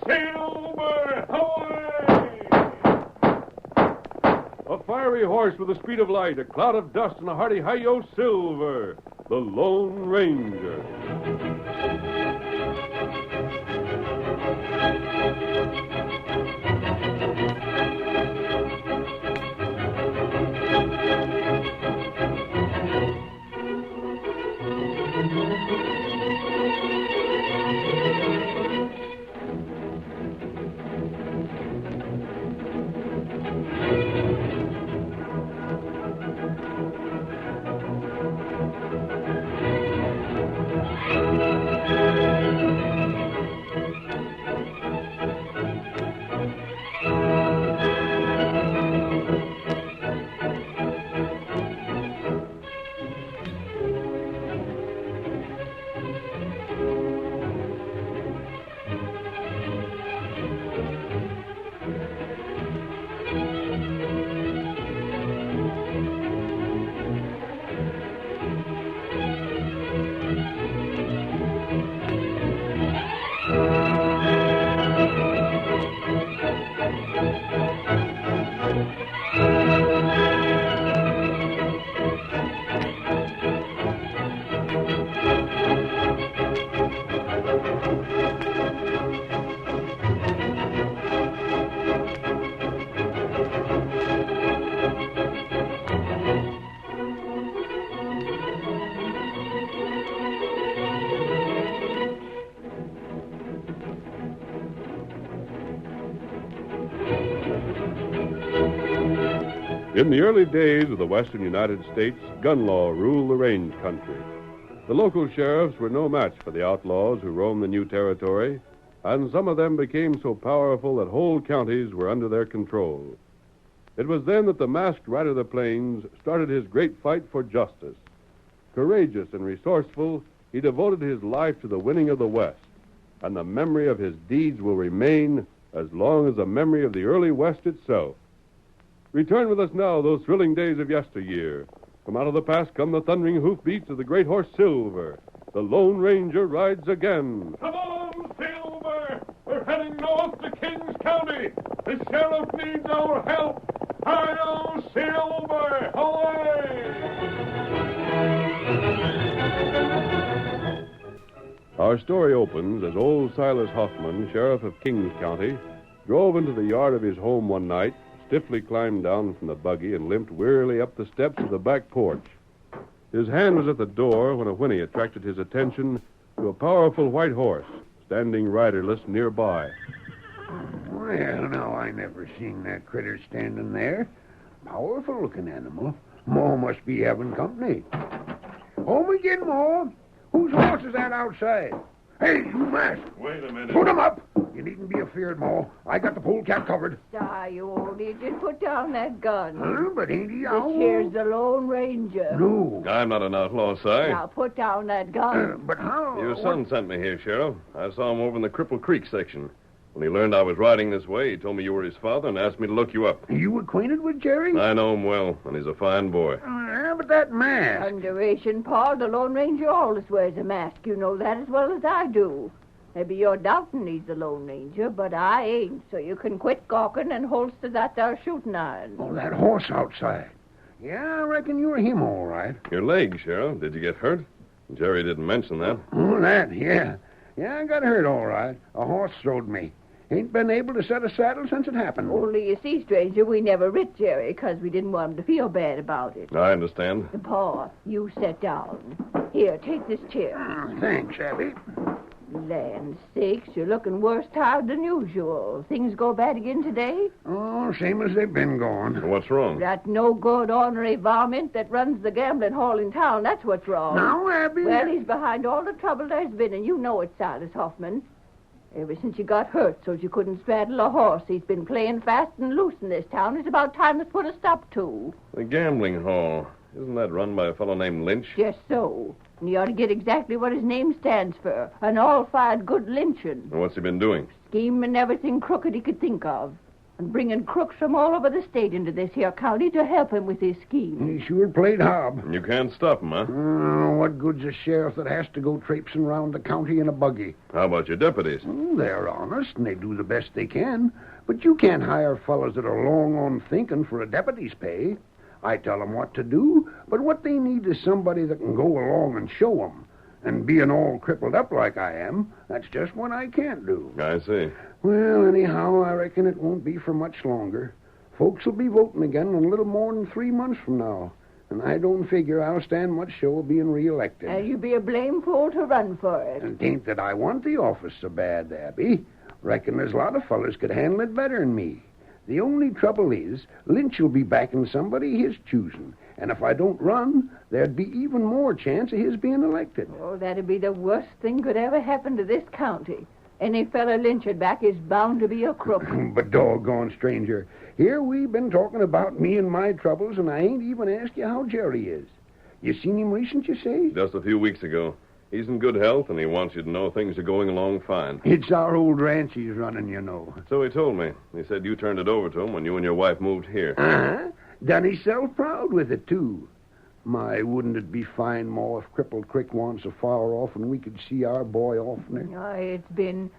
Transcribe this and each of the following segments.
Silver! Away! A fiery horse with the speed of light, a cloud of dust, and a hearty hi-yo, Silver, the Lone Ranger. In the early days of the western United States, gun law ruled the range country. The local sheriffs were no match for the outlaws who roamed the new territory, and some of them became so powerful that whole counties were under their control. It was then that the masked rider of the plains started his great fight for justice. Courageous and resourceful, he devoted his life to the winning of the West, and the memory of his deeds will remain as long as the memory of the early West itself. Return with us now those thrilling days of yesteryear. From out of the past come the thundering hoofbeats of the great horse Silver. The Lone Ranger rides again. Come on, Silver! We're heading north to Kings County. The sheriff needs our help. Hi-yo, Silver! Away! Our story opens as old Silas Hoffman, sheriff of Kings County, drove into the yard of his home one night, stiffly climbed down from the buggy and limped wearily up the steps of the back porch. His hand was at the door when a whinny attracted his attention to a powerful white horse standing riderless nearby. Well, now, I never seen that critter standing there. Powerful-looking animal. Ma must be having company. Home again, Ma. Whose horse is that outside? Hey, you mask. Wait a minute. Put him up. You needn't be afeard, Ma. I got the polecat covered. Die, you old idiot. Put down that gun. Huh? But ain't he This out? here's the Lone Ranger. No. I'm not an outlaw, Si. Now put down that gun. But how? Your son sent me here, Sheriff. I saw him over in the Cripple Creek section. When he learned I was riding this way, he told me you were his father and asked me to look you up. Are you acquainted with Jerry? I know him well, and he's a fine boy. But that mask. Underation, Paul. The Lone Ranger always wears a mask. You know that as well as I do. Maybe you're doubting he's the Lone Ranger, but I ain't, so you can quit gawking and holster that there shooting iron. Oh, that horse outside. Yeah, I reckon you're him, all right. Your leg, Sheriff. Did you get hurt? Jerry didn't mention that. Oh, that, yeah. Yeah, I got hurt, all right. A horse throwed me. Ain't been able to set a saddle since it happened. Only you see, stranger, we never writ Jerry because we didn't want him to feel bad about it. I understand. Paul, you sit down. Here, take this chair. Thanks, Abby. Land sakes, you're looking worse tired than usual. Things go bad again today? Oh, same as they've been going. What's wrong? That no-good, ornery varmint that runs the gambling hall in town, that's what's wrong. Now, Abby... Well, he's behind all the trouble there's been, and you know it, Silas Hoffman. Ever since you got hurt so you couldn't straddle a horse, he's been playing fast and loose in this town. It's about time to put a stop to. The gambling hall. Isn't that run by a fellow named Lynch? Just so. And you ought to get exactly what his name stands for. An all-fired good lynching. And what's he been doing? Scheming everything crooked he could think of. and bringing crooks from all over the state into this here county to help him with his scheme. He sure played hob. You can't stop him, huh? What good's a sheriff that has to go traipsing around the county in a buggy? How about your deputies? They're honest, and they do the best they can. But you can't hire fellows that are long on thinking for a deputy's pay. I tell them what to do, but what they need is somebody that can go along and show them. And being all crippled up like I am, that's just what I can't do. I see. Well, anyhow, I reckon it won't be for much longer. Folks will be voting again in a little more than 3 months from now. And I don't figure I'll stand much show of being reelected. And you be a blame fool to run for it. And 'tain't that I want the office so bad, Abby. Reckon there's a lot of fellas could handle it better than me. The only trouble is, Lynch will be backing somebody his choosing. And if I don't run, there'd be even more chance of his being elected. Oh, that'd be the worst thing could ever happen to this county. Any fella Lynch'd back is bound to be a crook. But doggone, stranger, here we've been talking about me and my troubles, and I ain't even asked you how Jerry is. You seen him recent, you say? Just a few weeks ago. He's in good health, and he wants you to know things are going along fine. It's our old ranch he's running, you know. So he told me. He said you turned it over to him when you and your wife moved here. Uh-huh. Done himself proud with it, too. My, wouldn't it be fine, Ma, if Crippled Creek wants so far off and we could see our boy oftener? It's been...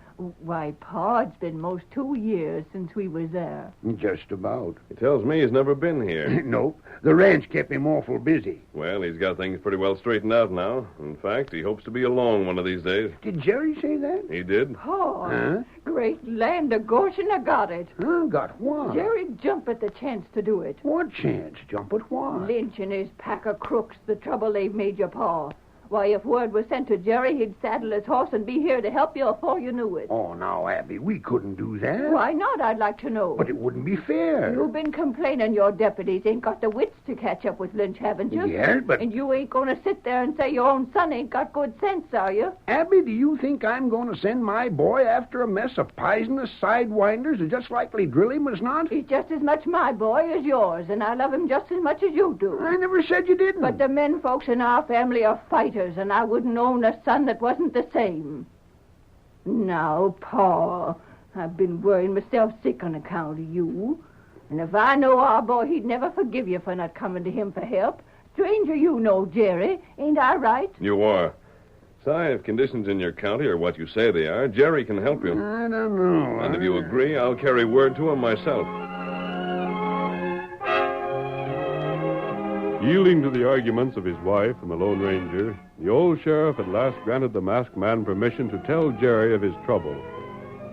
Why, Pa, it's been most 2 years since we was there. Just about. He tells me he's never been here. Nope. The ranch kept him awful busy. Well, he's got things pretty well straightened out now. In fact, he hopes to be along one of these days. Did Jerry say that? He did. Pa, Huh? great land of Goshen, I got it. Huh? Got what? Jerry'd jump at the chance to do it. What chance? Jump at what? Lynch and his pack of crooks, the trouble they've made your Pa. Why, if word was sent to Jerry, he'd saddle his horse and be here to help you before you knew it. Oh, now, Abby, we couldn't do that. Why not, I'd like to know. But it wouldn't be fair. You've been complaining your deputies ain't got the wits to catch up with Lynch, haven't you? Yes, but... And you ain't going to sit there and say your own son ain't got good sense, are you? Abby, do you think I'm going to send my boy after a mess of poisonous sidewinders that just likely drill him as not? He's just as much my boy as yours, and I love him just as much as you do. I never said you didn't. But the men folks in our family are fighters, and I wouldn't own a son that wasn't the same. Now, Pa, I've been worrying myself sick on account of you. And if I know our boy, he'd never forgive you for not coming to him for help. Stranger you know, Jerry. Ain't I right? You are. Si, if conditions in your county are what you say they are, Jerry can help you. I don't know. And if you agree, I'll carry word to him myself. Yielding to the arguments of his wife and the Lone Ranger, the old sheriff at last granted the masked man permission to tell Jerry of his trouble.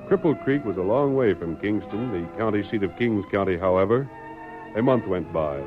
Cripple Creek was a long way from Kingston, the county seat of Kings County, however. A month went by,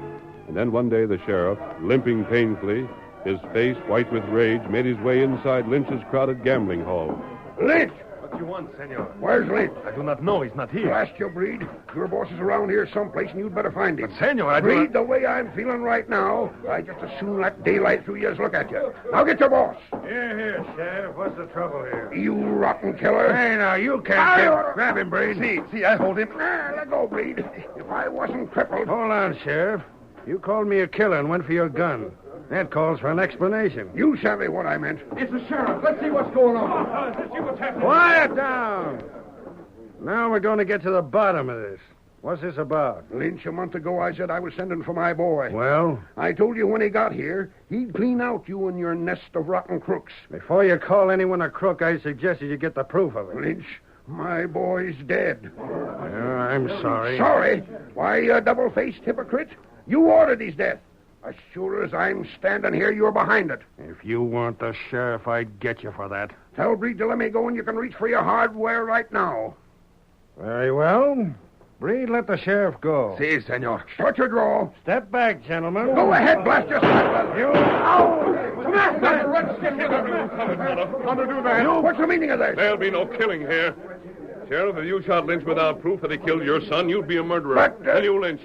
and then one day the sheriff, limping painfully, his face white with rage, made his way inside Lynch's crowded gambling hall. Lynch! What you want, senor? Where's Lynch? I do not know. He's not here. Blast your breed. Your boss is around here someplace, and you'd better find him. But, senor, I do Breed, not... the way I'm feeling right now, I just as soon let daylight through you as look at you. Now get your boss. Here, Sheriff. What's the trouble here? You rotten killer. Hey, now, you can't grab him, Breed. See, I hold him. Let go, Breed. If I wasn't crippled... Hold on, Sheriff. You called me a killer and went for your gun. That calls for an explanation. You savvy what I meant. It's the sheriff. Let's see what's going on. Let's see what's happening. Quiet down. Now we're going to get to the bottom of this. What's this about? Lynch, a month ago, I said I was sending for my boy. Well? I told you when he got here, he'd clean out you and your nest of rotten crooks. Before you call anyone a crook, I suggested you get the proof of it. Lynch, my boy's dead. Yeah, I'm sorry. Sorry? Why, you double-faced hypocrite? You ordered his death. As sure as I'm standing here, you're behind it. If you weren't the sheriff, I'd get you for that. Tell Breed to let me go and you can reach for your hardware right now. Very well. Breed, let the sheriff go. Si, senor. Start your draw. Step back, gentlemen. Go ahead, blast your side. You... Ow! Come on, How to do that? What's the meaning of this? There'll be no killing here. Sheriff, if you shot Lynch without proof that he killed your son, you'd be a murderer. But, And you, Lynch.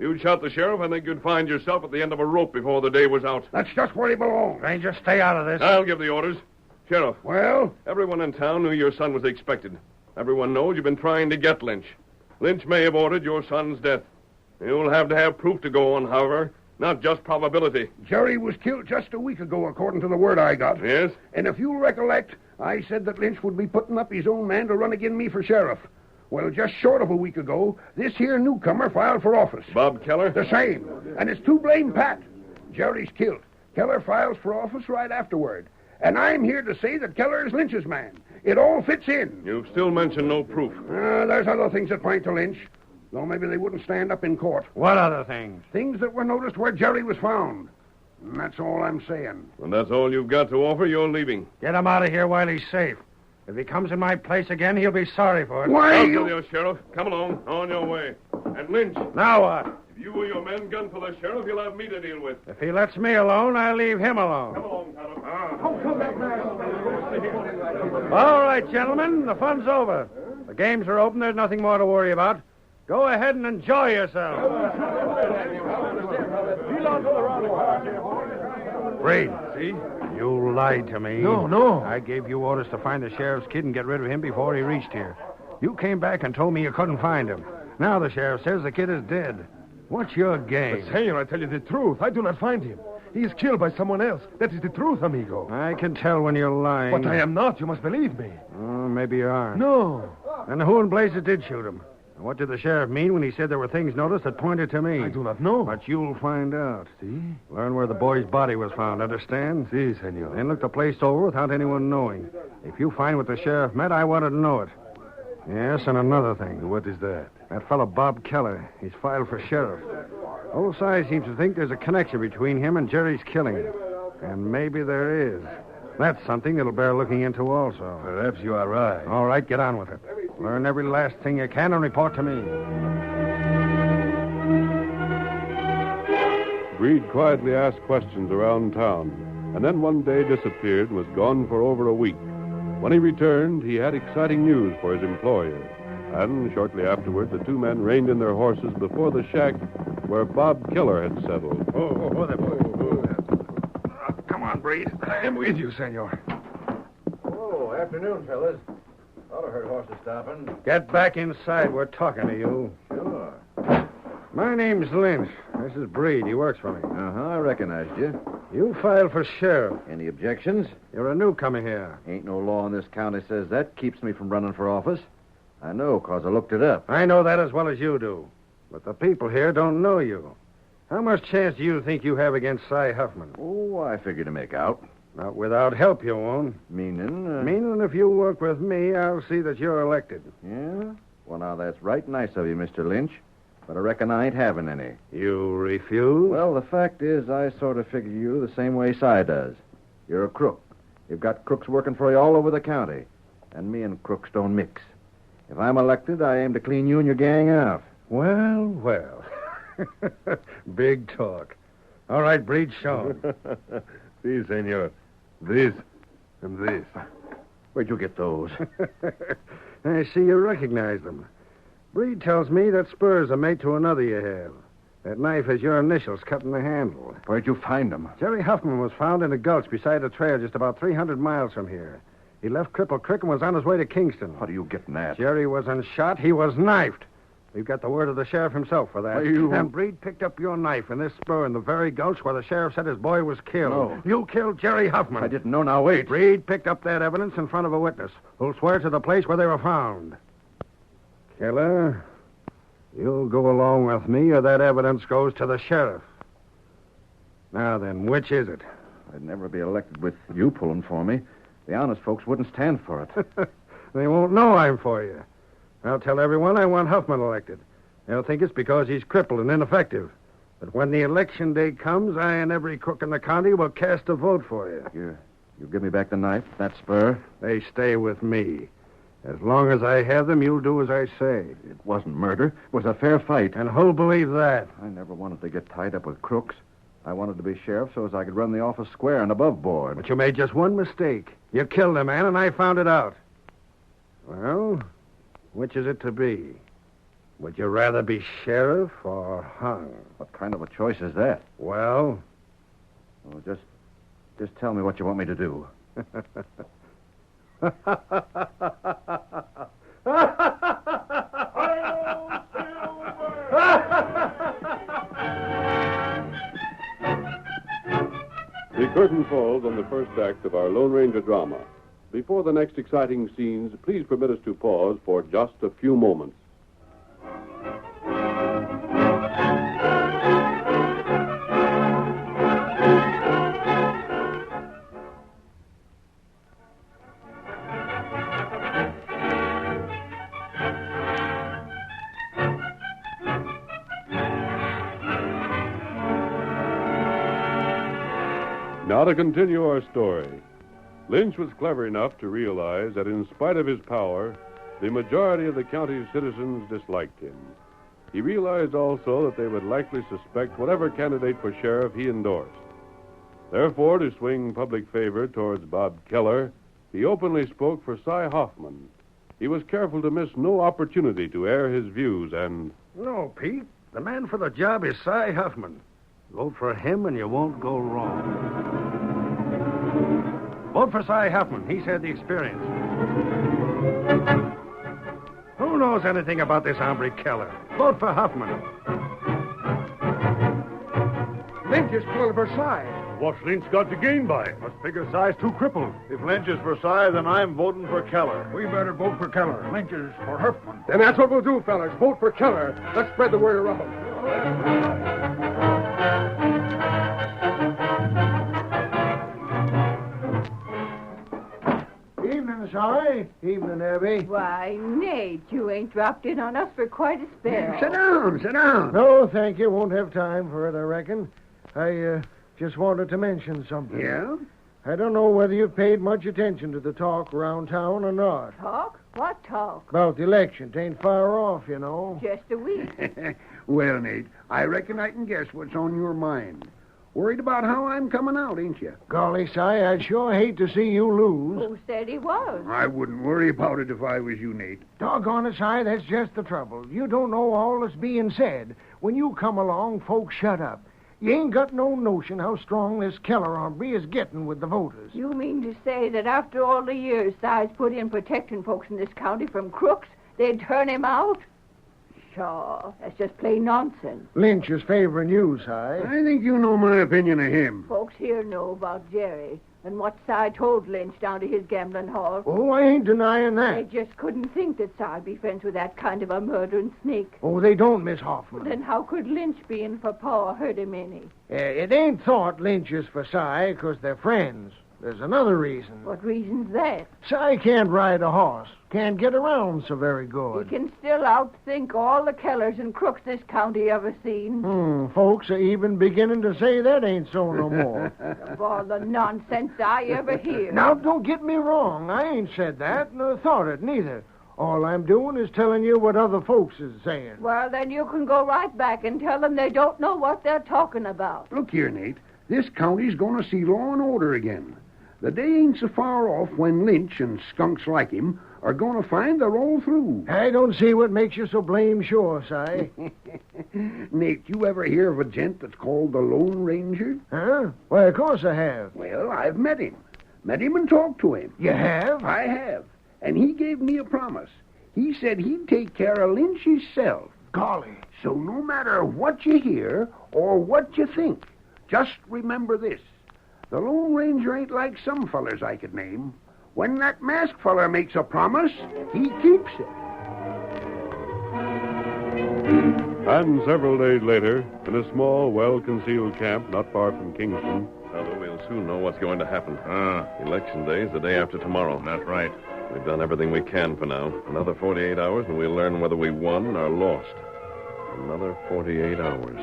You'd shot the sheriff, I think you'd find yourself at the end of a rope before the day was out. That's just where he belongs. Ranger, stay out of this. I'll give the orders. Sheriff, Well, everyone in town knew your son was expected. Everyone knows you've been trying to get Lynch. Lynch may have ordered your son's death. You'll have to have proof to go on, however, not just probability. Jerry was killed just a week ago, according to the word I got. Yes? And if you recollect, I said that Lynch would be putting up his own man to run agin me for sheriff. Well, just short of a week ago, this here newcomer filed for office. Bob Keller? The same. And it's too blame pat. Jerry's killed. Keller files for office right afterward. And I'm here to say that Keller is Lynch's man. It all fits in. You've still mentioned no proof. There's other things that point to Lynch. Though maybe they wouldn't stand up in court. What other things? Things that were noticed where Jerry was found. And that's all I'm saying. When that's all you've got to offer, you're leaving. Get him out of here while he's safe. If he comes in my place again, he'll be sorry for it. Why, I'll you... tell you, Sheriff. Come along. On your way. And Lynch, Now what? if you or your men gun for the sheriff, you'll have me to deal with. If he lets me alone, I'll leave him alone. Come along, Tonto. All right, gentlemen, the fun's over. The games are open. There's nothing more to worry about. Go ahead and enjoy yourself. Reed, see? You lied to me. No. I gave you orders to find the sheriff's kid and get rid of him before he reached here. You came back and told me you couldn't find him. Now the sheriff says the kid is dead. What's your game? But, senor, I tell you the truth. I do not find him. He is killed by someone else. That is the truth, amigo. I can tell when you're lying. But I am not. You must believe me. Oh, maybe you are. No. And who in blazes did shoot him? And what did the sheriff mean when he said there were things noticed that pointed to me? I do not know. But you'll find out. See? Learn where the boy's body was found, understand? Si, senor. Then look the place over without anyone knowing. If you find what the sheriff meant, I wanted to know it. Yes, and another thing. What is that? That fellow Bob Keller, he's filed for sheriff. Old Si seems to think there's a connection between him and Jerry's killing. And maybe there is. That's something that'll bear looking into also. Perhaps you are right. All right, get on with it. Learn every last thing you can and report to me. Breed quietly asked questions around town, and then one day disappeared and was gone for over a week. When he returned, he had exciting news for his employer. And shortly afterward, the two men reined in their horses before the shack where Bob Keller had settled. Come on, Breed. I am with you, senor. Oh, afternoon, fellas. Thought I heard horses stopping. Get back inside. We're talking to you. Sure. My name's Lynch. This is Breed. He works for me. I recognized you. You filed for sheriff. Any objections? You're a newcomer here. Ain't no law in this county says that keeps me from running for office. I know, 'cause I looked it up. I know that as well as you do. But the people here don't know you. How much chance do you think you have against Si Huffman? Oh, I figure to make out. Not without help, you won't. Meaning? Meaning if you work with me, I'll see that you're elected. Yeah? Well, now, that's right nice of you, Mr. Lynch. But I reckon I ain't having any. You refuse? Well, the fact is, I sort of figure you the same way Si does. You're a crook. You've got crooks working for you all over the county. And me and crooks don't mix. If I'm elected, I aim to clean you and your gang out. Well. Big talk. All right, Breed, show 'em. Si, senor. This and this. Where'd you get those? I see you recognize them. Breed tells me that spurs are made to another you have. That knife has your initials cut in the handle. Where'd you find them? Jerry Huffman was found in a gulch beside a trail just about 300 miles from here. He left Cripple Creek and was on his way to Kingston. What are you getting at? Jerry wasn't shot. He was knifed. We've got the word of the sheriff himself for that. Are you- And Breed picked up your knife and this spur in the very gulch where the sheriff said his boy was killed. No. You killed Jerry Huffman. I didn't know. Now, wait. Breed picked up that evidence in front of a witness who'll swear to the place where they were found. Keller, you'll go along with me or that evidence goes to the sheriff. Now then, which is it? I'd never be elected with you pulling for me. The honest folks wouldn't stand for it. They won't know I'm for you. I'll tell everyone I want Huffman elected. They'll think it's because he's crippled and ineffective. But when the election day comes, I and every crook in the county will cast a vote for you. You give me back the knife, that spur? They stay with me. As long as I have them, you'll do as I say. It wasn't murder. It was a fair fight. And who'll believe that? I never wanted to get tied up with crooks. I wanted to be sheriff so as I could run the office square and above board. But you made just one mistake. You killed a man, and I found it out. Well, which is it to be? Would you rather be sheriff or hung? What kind of a choice is that? Well, Just tell me what you want me to do. The curtain falls on the first act of our Lone Ranger drama. Before the next exciting scenes, please permit us to pause for just a few moments. Now to continue our story. Lynch was clever enough to realize that in spite of his power, the majority of the county's citizens disliked him. He realized also that they would likely suspect whatever candidate for sheriff he endorsed. Therefore, to swing public favor towards Bob Keller, he openly spoke for Cy Hoffman. He was careful to miss no opportunity to air his views and... No, Pete. The man for the job is Cy Huffman. Vote for him and you won't go wrong. Vote for Cy Huffman. He's had the experience. Who knows anything about this hombre Keller? Vote for Huffman. Lynch is pulling for Cy. What's Lynch got to gain by it? Must figure Cy's too crippled. If Lynch is for Cy, then I'm voting for Keller. We better vote for Keller. Lynch is for Huffman. Then that's what we'll do, fellas. Vote for Keller. Let's spread the word around. Evening, Cy. Evening, Abby. Why, Nate, you ain't dropped in on us for quite a spell. Sit down, sit down. No, thank you. Won't have time for it, I reckon. I just wanted to mention something. Yeah? I don't know whether you've paid much attention to the talk around town or not. Talk? What talk? About the election. It ain't far off, you know. Just a week. Well, Nate, I reckon I can guess what's on your mind. Worried about how I'm coming out, ain't you? Golly, Cy, I'd sure hate to see you lose. Who said he was? I wouldn't worry about it if I was you, Nate. Doggone it, Cy, that's just the trouble. You don't know all that's being said. When you come along, folks shut up. You ain't got no notion how strong this Keller hombre is getting with the voters. You mean to say that after all the years Cy's put in protecting folks in this county from crooks, they'd turn him out? Sure, that's just plain nonsense. Lynch is favoring you, Cy. I think you know my opinion of him. Folks here know about Jerry and what Cy told Lynch down to his gambling hall. Oh, I ain't denying They that. just couldn't think that Cy'd be friends with that kind of a murdering snake. Oh, they don't, Miss Hoffman. Then how could Lynch being for Paw hurt him any? It ain't thought Lynch is for Cy because they're friends. There's another reason. What reason's that? Cy can't ride a horse. Can't get around so very He good. can still outthink all the Kellers and crooks this county ever seen. Folks are even beginning to say that ain't so no more. Of all the nonsense I ever hear. Now, don't get me wrong. I ain't said that, nor thought it, neither. All I'm doing is telling you what other folks is saying. Well, then you can go right back and tell them they don't know what they're talking about. Look here, Nate. This county's going to see law and order again. The day ain't so far off when Lynch and skunks like him are going to find they're all through. I don't see what makes you so blame sure, Cy. Nate, you ever hear of a gent that's called the Lone Ranger? Huh? Why, of course I have. Well, I've met him. Met him and talked to him. You have? I have. And he gave me a promise. He said he'd take care of Lynch himself. Golly. So no matter what you hear or what you think, just remember this. The Lone Ranger ain't like some fellers I could name. When that masked feller makes a promise, he keeps it. And several days later, in a small, well-concealed camp not far from Kingston... Fellow, we'll soon know what's going to happen. Election day is the day after tomorrow. That's right. We've done everything we can for now. Another 48 hours, and we'll learn whether we won or lost. Another 48 hours.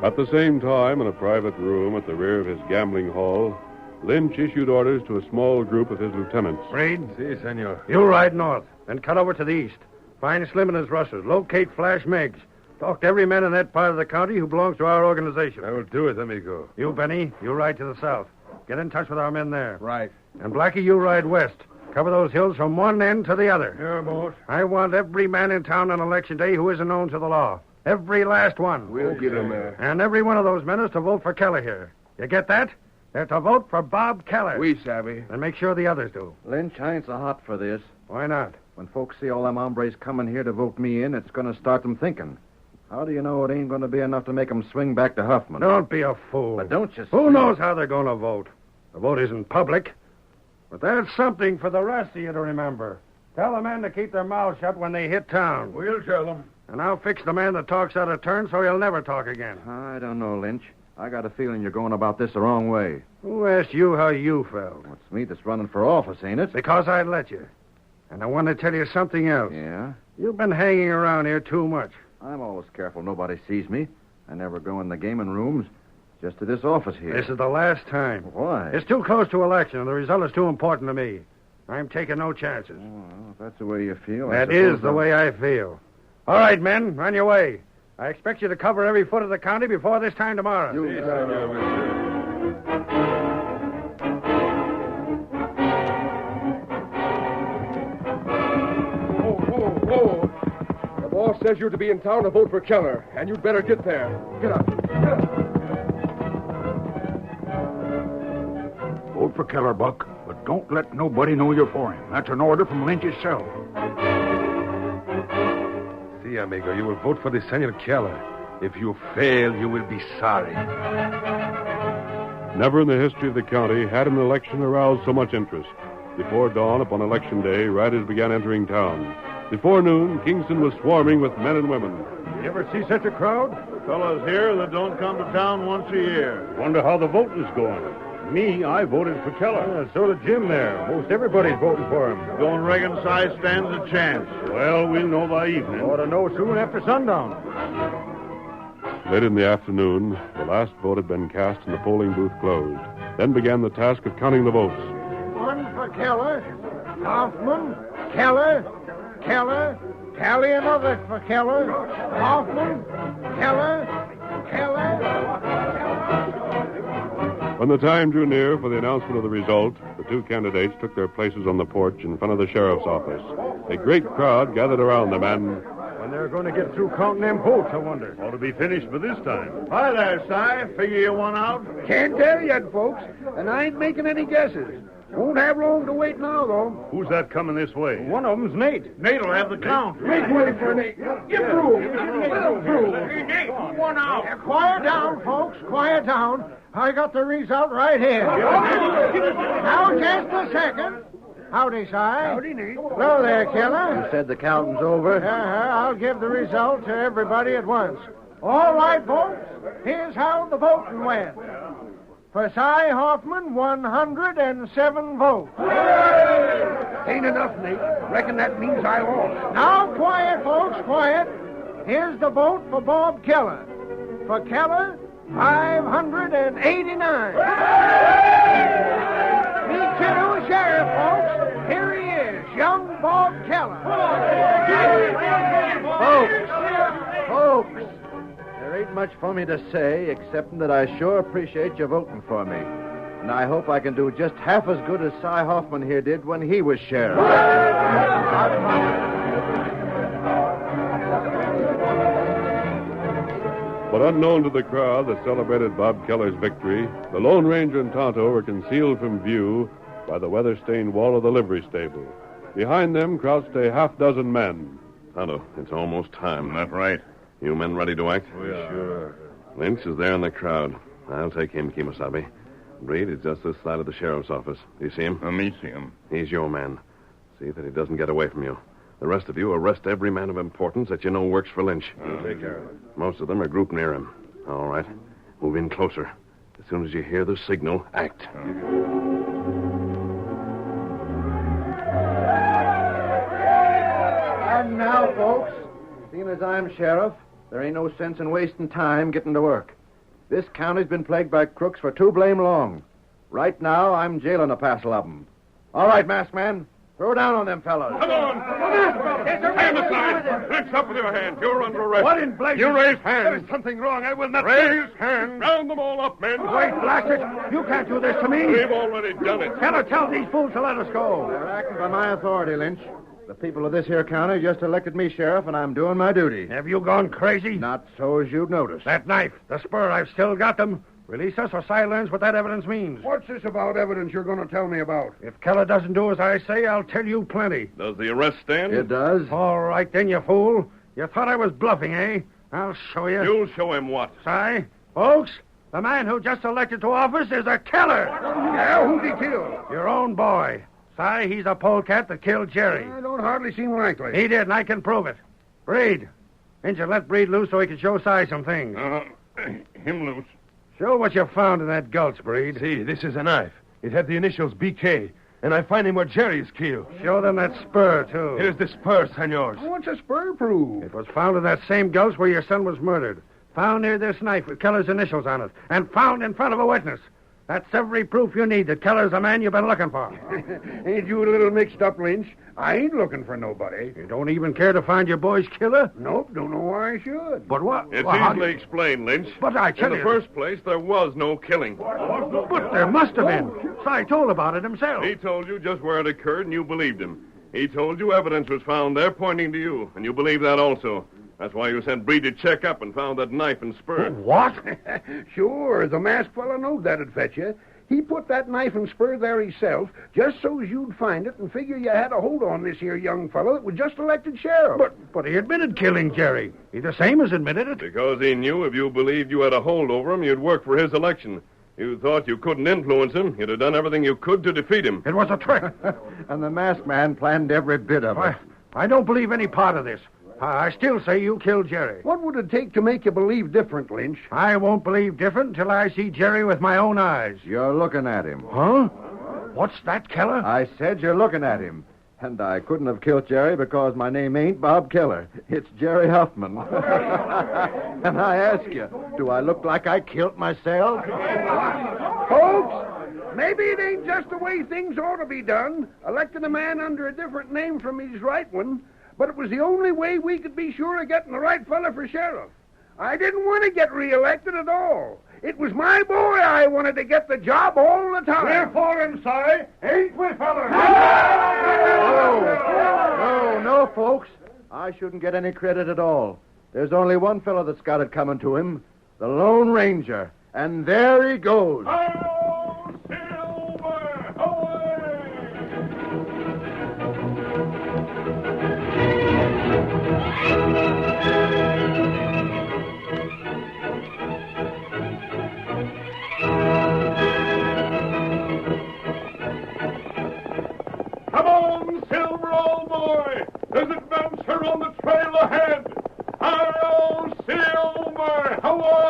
At the same time, in a private room at the rear of his gambling hall, Lynch issued orders to a small group of his lieutenants. Reed? Si, senor. You ride north, then cut over to the east. Find Slim and his rustlers. Locate Flash Meigs. Talk to every man in that part of the county who belongs to our organization. I will do it, amigo. You, Benny, you ride to the south. Get in touch with our men there. Right. And Blackie, you ride west. Cover those hills from one end to the other. Yeah, boss. I want every man in town on election day who isn't known to the law. Every last one. We'll get him there. And every one of those men is to vote for Keller here. You get that? They're to vote for Bob Keller. We savvy. And make sure the others do. Lynch, I ain't so hot for this. Why not? When folks see all them hombres coming here to vote me in, it's going to start them thinking. How do you know it ain't going to be enough to make them swing back to Huffman? Don't be a fool. But don't you see? Who knows how they're going to vote? The vote isn't public. But there's something for the rest of you to remember. Tell the men to keep their mouths shut when they hit town. We'll tell them. And I'll fix the man that talks out of turn so he'll never talk again. I don't know, Lynch. I got a feeling you're going about this the wrong way. Who asked you how you felt? Well, it's me that's running for office, ain't it? Because I let you. And I want to tell you something else. Yeah? You've been hanging around here too much. I'm always careful nobody sees me. I never go in the gaming rooms. Just to this office here. This is the last time. Why? It's too close to election, and the result is too important to me. I'm taking no chances. Well, if that's the way you feel. That is the way I feel. All right, men, on your way. I expect you to cover every foot of the county before this time tomorrow. Whoa. The boss says you're to be in town to vote for Keller, and you'd better get there. Get up. Vote for Keller, Buck, but don't let nobody know you're for him. That's an order from Lynch himself. See, amigo, you will vote for the Senor Keller. If you fail, you will be sorry. Never in the history of the county had an election aroused so much interest. Before dawn upon election day, riders began entering town. Before noon, Kingston was swarming with men and women. You ever see such a crowd? Fellows here that don't come to town once a year. Wonder how the voting's going. Me, I voted for Keller. So did Jim there. Most everybody's voting for him. Don't reckon Si stands a chance. Well, we'll know by evening. Ought to know soon after sundown. Late in the afternoon, the last vote had been cast and the polling booth closed. Then began the task of counting the votes. One for Keller. Hoffman. Keller. Tally another for Keller. Hoffman. Keller. When the time drew near for the announcement of the result, the two candidates took their places on the porch in front of the sheriff's office. A great crowd gathered around them, and When they're going to get through counting them votes, I wonder. Ought to be finished by this time. Hi there, Si. Figure you one out? Can't tell yet, folks, and I ain't making any guesses. Won't have long to wait now, though. Who's that coming this way? One of them's Nate. Nate'll have the count. Make way for Nate. Get through. Hey, Nate, one out. Quiet down, folks. Quiet down. I got the result right here. Now, just a second. Howdy, Si. Howdy, Nate. Hello there, Keller. You said the counting's over? I'll give the result to everybody at once. All right, folks. Here's how the voting went. For Si Hoffman, 107 votes. Ain't enough, Nate. Reckon that means I lost. Now, quiet, folks, quiet. Here's the vote for Bob Keller. For Keller, 589. Meet your new sheriff, folks. Here he is, young Bob Keller. Folks, there ain't much for me to say, except that I sure appreciate you voting for me. And I hope I can do just half as good as Si Hoffman here did when he was sheriff. But unknown to the crowd that celebrated Bob Keller's victory, the Lone Ranger and Tonto were concealed from view by the weather-stained wall of the livery stable. Behind them crouched a half-dozen men. Tonto, it's almost time. That right? You men ready to act? Sure. Lynch is there in the crowd. I'll take him, Kemosabe. Reed is just this side of the sheriff's office. Do you see him? Me see him. He's your man. See that he doesn't get away from you. The rest of you arrest every man of importance that you know works for Lynch. We'll take care of it. Most of them are grouped near him. All right. Move in closer. As soon as you hear the signal, act. And now, folks, seeing as I'm sheriff, there ain't no sense in wasting time getting to work. This county's been plagued by crooks for too blame long. Right now, I'm jailing a passel of them. All right, masked man, throw down on them fellows. Come on! Hand aside! Lift up with your hand. You're under arrest. What in blazes? You raise hands. There is something wrong. I will not... Raise hands. Round them all up, men. Wait, blast it. You can't do this to me. We've already done it. Keller, tell these fools to let us go. They're acting by my authority, Lynch. The people of this here county just elected me sheriff, and I'm doing my duty. Have you gone crazy? Not so as you'd notice. That knife, the spur, I've still got them. Release us or Si learns what that evidence means. What's this about evidence you're going to tell me about? If Keller doesn't do as I say, I'll tell you plenty. Does the arrest stand? It does. All right, then, you fool. You thought I was bluffing, eh? I'll show you. You'll show him what? Si, folks, The man who just elected to office is a killer. Yeah, who'd he kill? Your own boy. Si, he's a polecat that killed Jerry. I don't hardly seem likely. He did, and I can prove it. Breed. Injun, let Breed loose so he can show Si some things. Him loose. Show what you found in that gulch, Breed. See, this is a knife. It had the initials BK, and I find him where Jerry is killed. Show them that spur, too. Here's the spur, senors. What's a spur prove? It was found in that same gulch where your son was murdered. Found near this knife with Keller's initials on it, and found in front of a witness. That's every proof you need that Keller's the man you've been looking for. Ain't you a little mixed up, Lynch? I ain't looking for nobody. You don't even care to find your boy's killer? Nope, don't know why I should. But what? It's well, easily explained, Lynch. But I tell In the first place, there was no killing. But there must have been. Si told about it himself. He told you just where it occurred, and you believed him. He told you evidence was found there pointing to you, and you believe that also. That's why you sent Breed to check up and found that knife and spur. What? Sure, the masked fellow knowed that'd fetch you. He put that knife and spur there himself, just so's you'd find it and figure you had a hold on this here young fellow that was just elected sheriff. But he admitted killing Jerry. He the same as admitted it. Because he knew if you believed you had a hold over him, you'd work for his election. You thought you couldn't influence him. You'd have done everything you could to defeat him. It was a trick. And the masked man planned every bit of it. I don't believe any part of this. I still say you killed Jerry. What would it take to make you believe different, Lynch? I won't believe different until I see Jerry with my own eyes. You're looking at him. Huh? What's that, Keller? I said you're looking at him. And I couldn't have killed Jerry because my name ain't Bob Keller. It's Jerry Huffman. And I ask you, do I look like I killed myself? Folks, maybe it ain't just the way things ought to be done, electing a man under a different name from his right one, but it was the only way we could be sure of getting the right fella for sheriff. I didn't want to get reelected at all. It was my boy I wanted to get the job all the time. We're for him, Si. Ain't we, fellas? No, folks. I shouldn't get any credit at all. There's only one fellow that's got it coming to him, the Lone Ranger. And there he goes. Come on, Silver, old boy. There's adventure on the trail ahead. Hi-yo, Silver, away!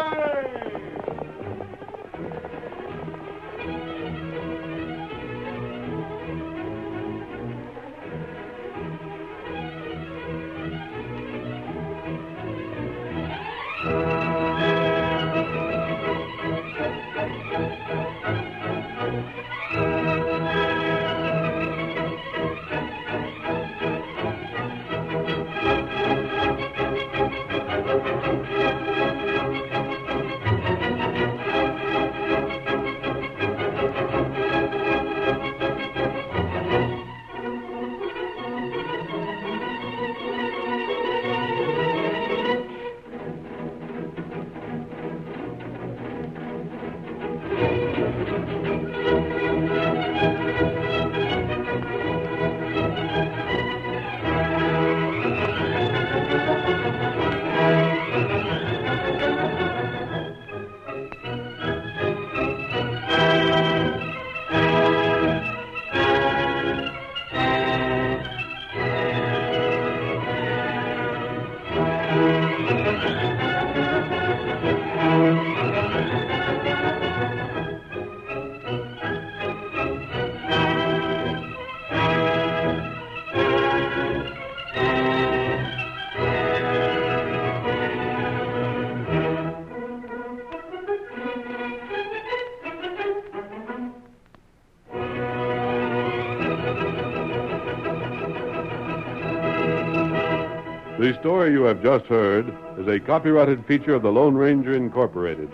The story you have just heard is a copyrighted feature of the Lone Ranger Incorporated.